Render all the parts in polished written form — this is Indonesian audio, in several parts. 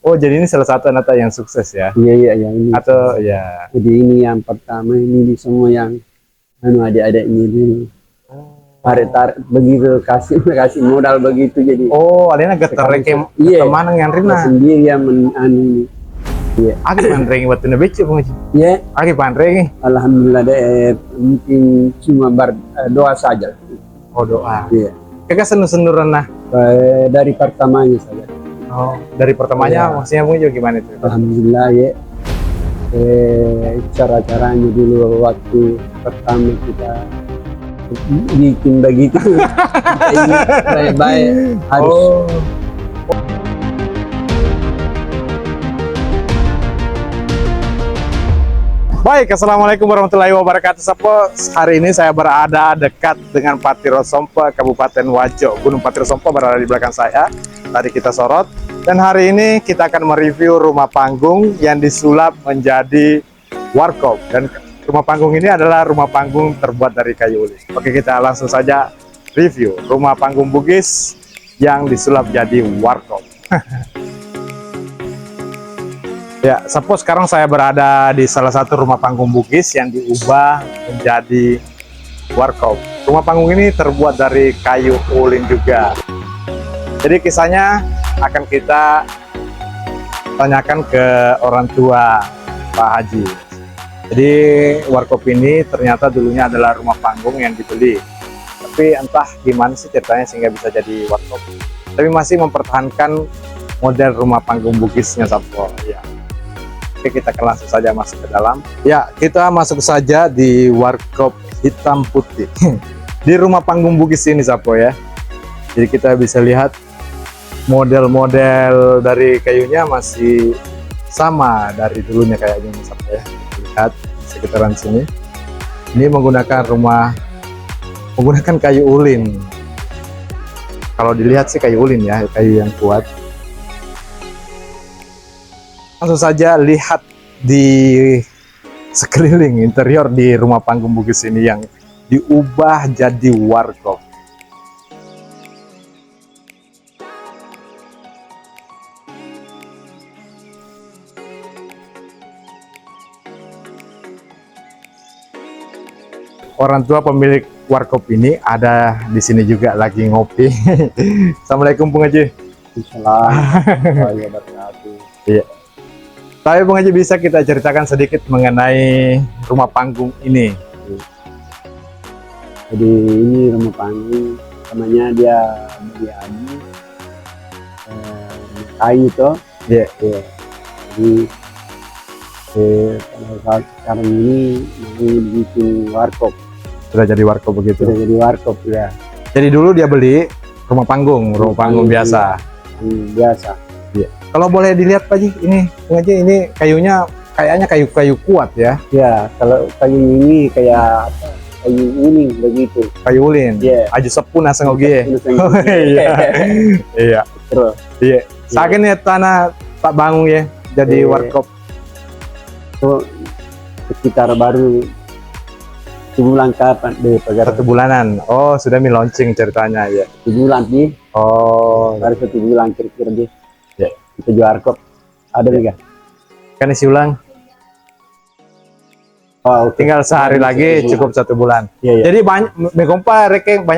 Oh, jadi ini salah satu anak yang sukses ya? Iya, iya, yang ini. Atau ya? Jadi ini yang pertama, ini semua yang adik-adiknya ini. Tarik-tarik begitu, kasih modal begitu jadi. Oh, alena getareke iya, teman yang Rina. sendiri yang ini. Iya. Agi pandrengi waktu nebeci pengaji. Iya. Agi pandrengi. Alhamdulillah deh, mungkin cuma berdoa saja. Oh, doa. Iya. Kakak senur-senuran nah. Dari pertamanya saja. Oh, dari pertamanya maksudnya pengaji gimana itu? Alhamdulillah ya. Cara-caranya dulu waktu pertama kita bikin begitu baik-baik harus. Baik, assalamualaikum warahmatullahi wabarakatuh. Sapo, hari ini saya berada dekat dengan Patiro Sompo, Kabupaten Wajo. Gunung Patiro Sompo berada di belakang saya. Tadi kita sorot. Dan hari ini kita akan mereview rumah panggung yang disulap menjadi warkop. Dan rumah panggung ini adalah rumah panggung terbuat dari kayu ulin. Oke, kita langsung saja review rumah panggung Bugis yang disulap jadi warkop. Ya, suppose sekarang saya berada di salah satu rumah panggung Bugis yang diubah menjadi warkop. Rumah panggung ini terbuat dari kayu ulin juga. Jadi kisahnya akan kita tanyakan ke orang tua Pak Haji. Jadi warkop ini ternyata dulunya adalah rumah panggung yang dibeli. Tapi entah gimana sih ceritanya sehingga bisa jadi warkop. Tapi masih mempertahankan model rumah panggung Bugisnya Sapo. Ya. Oke, kita akan langsung saja masuk ke dalam. Ya, kita masuk saja di warkop hitam putih. Di rumah panggung Bugis ini Sapo ya. Jadi kita bisa lihat model-model dari kayunya masih sama dari dulunya kayaknya Sapo ya. Lihat sekitaran sini. Ini menggunakan kayu ulin. Kalau dilihat sih kayu ulin ya, kayu yang kuat. Langsung saja lihat di sekeliling interior di rumah panggung Bugis ini yang diubah jadi warkop. Orang tua pemilik warkop ini ada di sini juga lagi ngopi. Assalamualaikum Bung Haji. Assalamualaikum. Iya. Tapi Bung Haji bisa kita ceritakan sedikit mengenai rumah panggung ini. Jadi ini rumah panggung, namanya dia Budi kayu toh. Iya. Yeah. Jadi pada sekarang ini mau bikin warkop. Sudah jadi warkop begitu. Sudah jadi warkop ya. Jadi dulu dia beli rumah panggung biasa. Biasa. Iya. Kalau boleh dilihat Pak Ji, ini Bung Haji, ini kayunya kayaknya kayu kuat ya. Ya, kalau kayu ini kayak apa? Kayu ulin begitu. Kayu ulin. Iya. Aju sepun asal oge. Iya. Iya. Terus. Iya. Saking ya tanah tak bangun ya jadi warkop. Itu sekitar baru sebulan kapan deh Satu bulanan. Oh, sudah launching ceritanya ya. Sebulan sih. Oh, baru 1 bulan kira-kira deh. Ya. Kita jual warkop. Ada juga. Kan isi ulang. Oh, tinggal sehari lagi cukup 1 bulan. Iya, iya. Jadi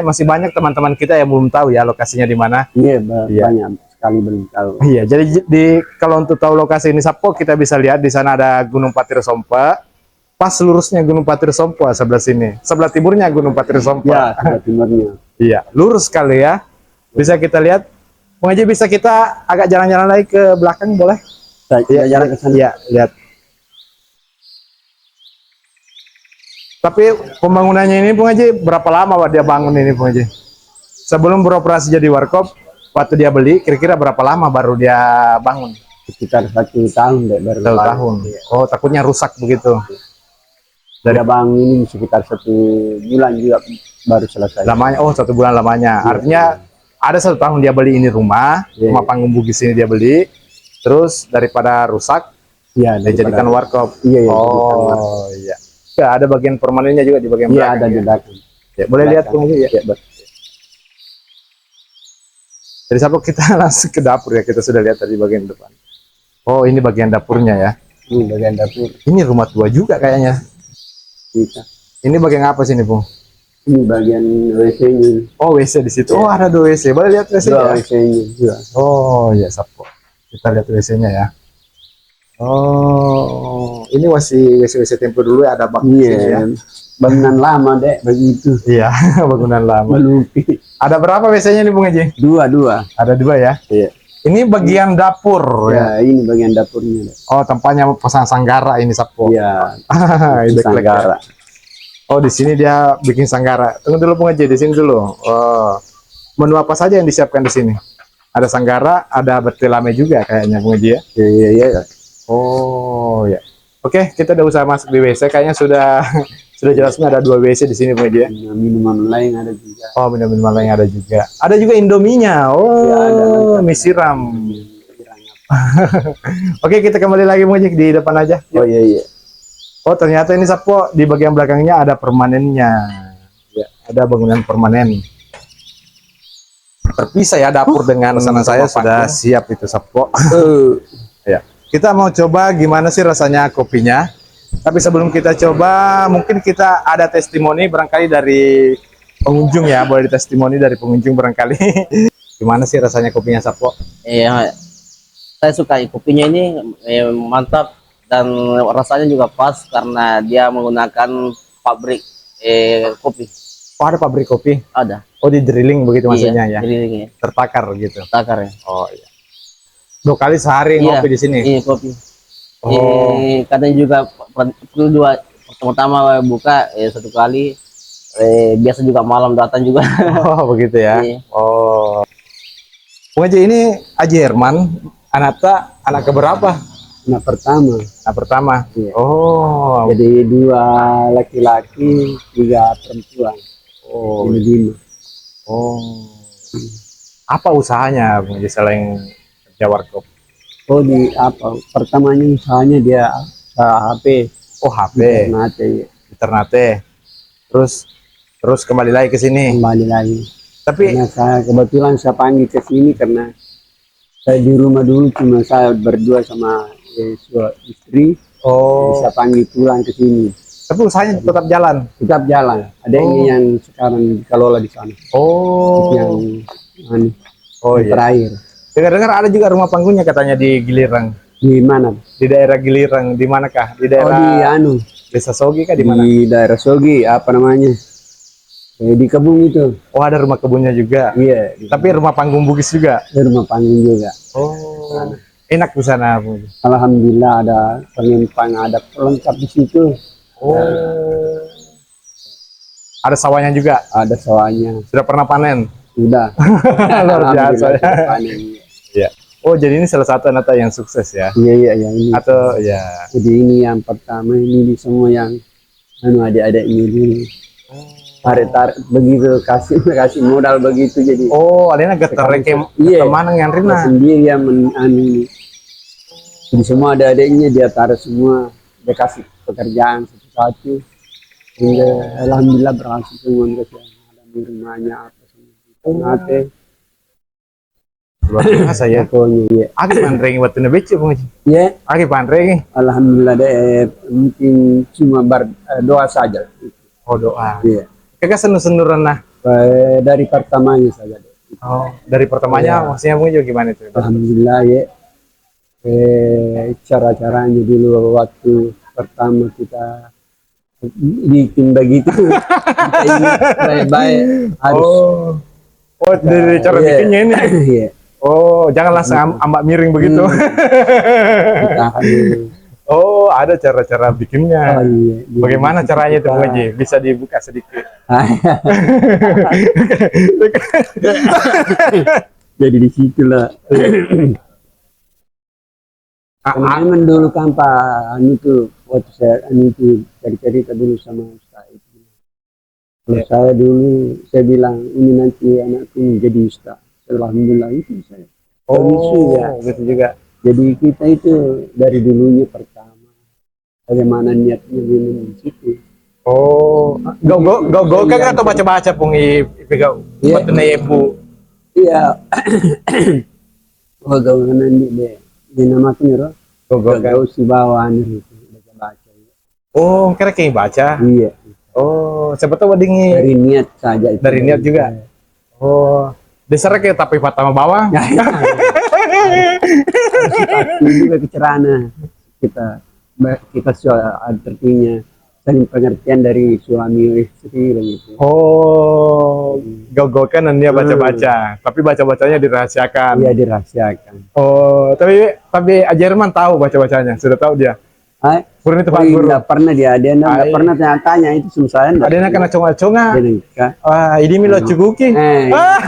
masih banyak teman-teman kita yang belum tahu ya lokasinya di mana. Iya, banyak sekali belum tahu. Iya, jadi kalau untuk tahu lokasi ini Sapo, kita bisa lihat di sana ada Gunung Patiro Sompo. Pas lurusnya Gunung Patiro Sompo sebelah sini. Sebelah timurnya Gunung Patiro Sompo. Ya, sebelah timurnya. Iya, lurus sekali ya. Bisa kita lihat. Bung Haji, bisa kita agak jalan-jalan lagi ke belakang boleh? Iya, jalan ke sana. Iya, lihat. Tapi pembangunannya ini Bung Haji berapa lama dia bangun ini Bung Haji? Sebelum beroperasi jadi warkop, waktu dia beli kira-kira berapa lama baru dia bangun? Sekitar 1 tahun deh baru. 1 tahun. Oh, takutnya rusak begitu. Dari bangun ini sekitar 1 bulan juga baru selesai. Lamanya, oh 1 bulan lamanya. Iya. Artinya ada 1 tahun dia beli ini rumah panggung Bugis ini dia beli. Terus daripada rusak, ya dijadikan warkop. Iya, iya. Oh, iya. Ya, ada bagian permanennya juga di bagian belakang. Iya, ada di belakang. Ya, boleh lihat Bung Haji ya. Jadi Sapo, kita langsung ke dapur ya. Kita sudah lihat tadi bagian depan. Oh, ini bagian dapurnya ya. Ini bagian dapur Ini rumah tua juga kayaknya. kita. Ini bagian apa sini, Bung? Ini bagian WC-nya. Oh, WC di situ. Oh, ada 2 WC. Boleh lihat WC-nya Dua ya? WC-nya juga. Oh, ya, Sapo. Kita lihat WC-nya ya. Oh, ini masih WC-WC tempo dulu ya, ada bak di sini ya. Iya, bangunan lama dek begitu. Iya, bangunan lama. Melupi. Ada berapa WC-nya nih, Bung Haji? Dua. Ada 2 ya. Iya. Ini bagian dapur ya. Ya, ini bagian dapurnya dek. Oh, tempatnya pasang sanggara ini, Sapo. Iya. Ini klek ya. Sanggara. Oh, di sini dia bikin sanggara. Tunggu dulu, Bung Haji, di sini dulu. Oh, menu apa saja yang disiapkan di sini? Ada sanggara, ada bertilame juga kayaknya, Bung Haji ya. Iya. Oh, ya. Oke, kita udah usaha masuk di WC. Kayaknya sudah sudah jelasnya ada 2 WC di sini, Bung Haji ya. Minuman lain ada juga. Oh, minuman lain ada juga. Ada juga Indominya. Oh, Ya, ada lengkap. mie siram. Oke, kita kembali lagi, Bung Haji, di depan aja. Oh iya. Oh, ternyata ini Sapo di bagian belakangnya ada permanennya. Ya, ada bangunan permanen. Terpisah ya dapur dengan pesanan saya sudah siap itu, Sapo. Ya. Kita mau coba gimana sih rasanya kopinya. Tapi sebelum kita coba, mungkin kita ada testimoni barangkali dari pengunjung ya, boleh ditestimoni dari pengunjung barangkali. Gimana sih rasanya kopinya, Sapo? Saya suka kopinya ini mantap dan rasanya juga pas karena dia menggunakan pabrik kopi. Oh, ada pabrik kopi. Ada. Oh, di drilling begitu maksudnya ya. Drilling, Tertakar gitu. takar ya. Oh iya. 2 kali sehari Iya, ngopi di sini. Iya, kopi. Oh. Katanya juga perlu pertama buka 1 kali. Biasa juga malam datang juga. Oh, begitu ya. Iya. Oh. Bung Haji, ini Haji Herman, anak keberapa? Nah pertama. Anak pertama. Iya. Oh. Jadi 2 laki-laki, 3 perempuan. Oh. Jadi 5. Oh. Apa usahanya, Bung Haji, selain kerja warkop? Oh di apa? Pertamanya usahanya dia HP. Oh, HP, Nanti Ternate. Terus kembali lagi ke sini. kembali lagi. Tapi Karena saya kebetulan saya panggil ke sini karena saya di rumah dulu cuma saya berdua sama istri. oh, Saya panggil pulang ke sini. tapi usahanya tetap jalan. Tetap jalan. Ada yang sekarang dikelola di sana. Oh. Yang anu, Oh yang iya. terakhir. Dengar-dengar ada juga rumah panggungnya katanya di Gilirang. Di mana? Di daerah Gilirang, di manakah? Di Oh di daerah anu. Desa Sogi kah, di mana? Di daerah Sogi apa namanya? Di kebun itu. Oh, ada rumah kebunnya juga. Iya. Tapi rumah panggung Bugis juga. Di rumah panggung juga. Oh. Enak di sana, Bu. Alhamdulillah ada pengempang, ada lengkap di situ. Oh. Ada sawahnya juga. Ada sawahnya. Sudah pernah panen. Sudah. Luar biasa ya. Alhamdulillah, panen. Iya. Oh, jadi ini salah satu anak yang sukses ya. Iya ini. Atau ya. Jadi ini yang pertama, ini semua yang adik-adik ini. Tarik begitu kasih modal begitu jadi. Oh, ada yang tertarik Iya. kemana yang Dia Rina? sendiri yang ini. Jadi semua adik-adiknya dia tarik semua, dia kasih pekerjaan satu-satu. Hingga alhamdulillah berhasil semua mereka. Ada di rumahnya apa semua. Nanti Luar biasa ya. pokoknya ya. Agi pandrengi waktu nebeci, Bung Haji. Ya, Agi pandrengi. alhamdulillah deh mungkin cuma berdoa saja. Oh, doa. Iya. Kakak senur-senuran nah. Dari pertamanya saja deh. Oh, dari pertamanya maksudnya Bung Haji gimana itu? Alhamdulillah ya. Cara-caranya dulu waktu pertama kita bikin begitu kita ini baik-baik harus Oh, dari cara bikinnya ini. iya. Oh, jangan langsung ambak miring begitu. Kita harus Oh, ada cara-cara bikinnya. iya. Bagaimana caranya itu, Bung Haji? Bisa dibuka sedikit. Jadi di situlah. Memang dulu kan Pak itu waktu saya itu cerita dulu sama Ustaz itu. Kalau saya dulu saya bilang ini nanti anakku jadi Ustaz. Alhamdulillah itu saya. Oh, ya. gitu juga. Jadi kita itu dari dulunya pertama bagaimana niatnya minum di situ. Oh, go kan atau baca-baca Pung ipegau. Iya. Betul ibu. Iya. Oh, gawang ini deh. Ini nama aku Gogokan. Gak usah bawa anu itu baca-baca. Oh, kira kayak baca. Iya. Oh, siapa tahu wadingi Dari niat saja itu. dari niat juga. Oh, dasarnya kayak tapi pertama bawah. Ya, ya. Harus juga ke cerana kita soal artinya saling pengertian dari suami istri begitu. Oh, gogokan dan dia baca-baca, tapi baca-bacanya dirahasiakan. Iya dirahasiakan. Oh, tapi Jerman tahu baca-bacanya, sudah tahu dia. Hai, Purni itu Pak Guru. enggak pernah dia enggak Ai. pernah tanya itu sama saya enggak. Ada yang kena conga-conga. Dia Wah, ini Milo Cuguki. Ah,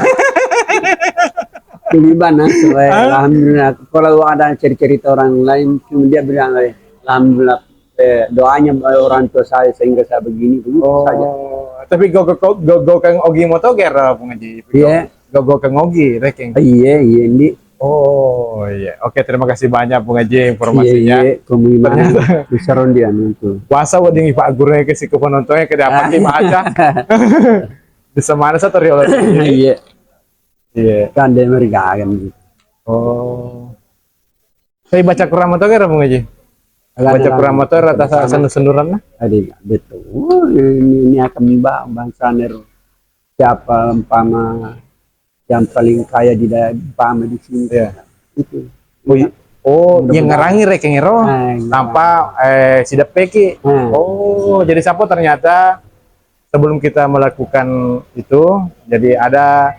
Tuliban alhamdulillah. Kalau ada cerita orang lain, cuma dia bilang, alhamdulillah doanya orang tua saya sehingga saya begini saja. tapi gogokan Ogi Motoger pengaji. Iya. Gogokan Ogi, reking. Iya, ini. Oh iya, oke terima kasih banyak pengaji informasinya. Iya, kemudian besaron dia itu. Puasa wading Pak Guru ke si penontonnya ke dapat baca. Di semana saya teriol. Iya. Iya. Kan dia mereka kan gitu. Oh. Saya baca Quran motor kan pengaji. Baca Quran motor atas sendur-senduran lah. Ada betul. Ini akan bangsa Nero. Siapa umpama yang paling kaya di umpama di sini. Iya. Itu. Oh, yang ngerangi rekeng ero tanpa sidak peki. Oh, jadi siapa ternyata sebelum kita melakukan itu, jadi ada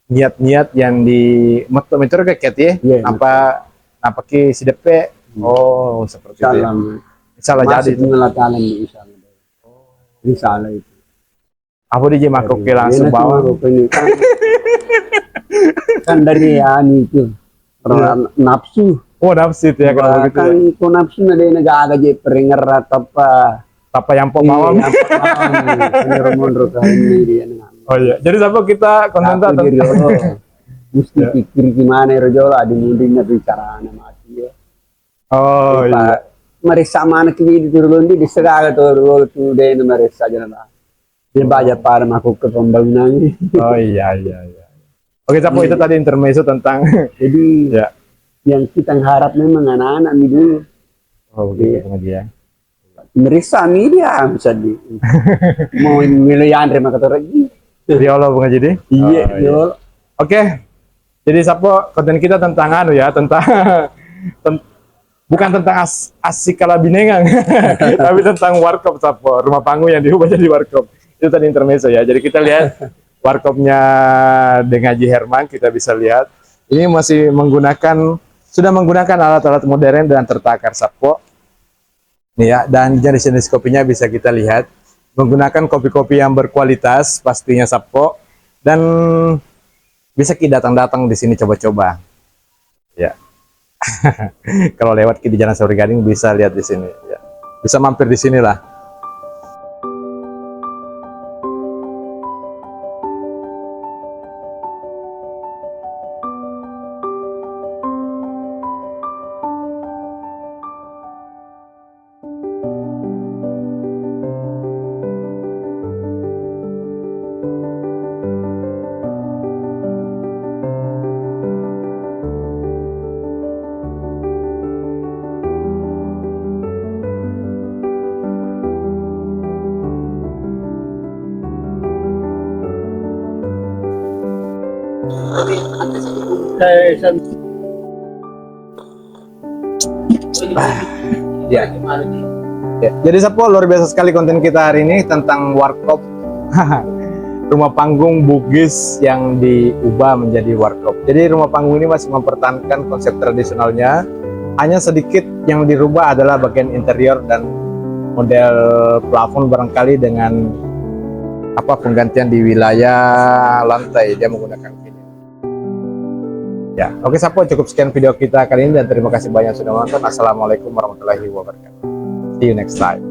niat-niat yang di meter keket ya, Iya, tanpa ki sidak pe. Oh, seperti itu. Ya. Salah jadi itu. Salah itu. Apa dia makuk langsung bawa. Kan dari itu nafsu. Oh, nafsu itu ya kalau begitu. Kan Ya. ko nafsu na din nag-aagaje peringer atau apa. Apa yang pemawam. Oh iya. Jadi sampai kita konten Mesti pikir gimana Rojo ada mundingnya bicara mati ya. Oh iya. Merisa mana kini di turun di segala tuh deh merisa aja lah. Dia baca para aku ke pembangunan. Oh iya iya iya. Oke, Capo itu tadi intermezzo tentang jadi ya. Yang kita harap memang anak-anak ini dulu. Oh begitu pengajian. Merisa media bisa di mau milih Andre maka lagi. Ya Allah pengaji deh. Iya, Oke. Jadi Sapo konten kita tentang anu ya, tentang bukan tentang asik kala binengang, tapi tentang warkop Sapo, rumah panggung yang diubah jadi warkop. Itu tadi intermezzo ya. Jadi kita lihat warkopnya dengan Haji Herman, kita bisa lihat ini masih sudah menggunakan alat-alat modern dan tertakar Sapo. Nih ya, dan jenis-jenis kopinya bisa kita lihat menggunakan kopi-kopi yang berkualitas pastinya Sapo, dan bisa kita datang-datang di sini coba-coba. Ya. Kalau lewat di Jalan Sawri Gading bisa lihat di sini ya. Bisa mampir di sinilah. Ya. Ya. Jadi Sapo, luar biasa sekali konten kita hari ini tentang warkop rumah panggung Bugis yang diubah menjadi warkop. Jadi rumah panggung ini masih mempertahankan konsep tradisionalnya, hanya sedikit yang dirubah adalah bagian interior dan model plafon barangkali dengan penggantian di wilayah lantai dia menggunakan ini. Ya, oke Sapo, cukup sekian video kita kali ini dan terima kasih banyak sudah menonton. Assalamualaikum warahmatullahi wabarakatuh. See you next time.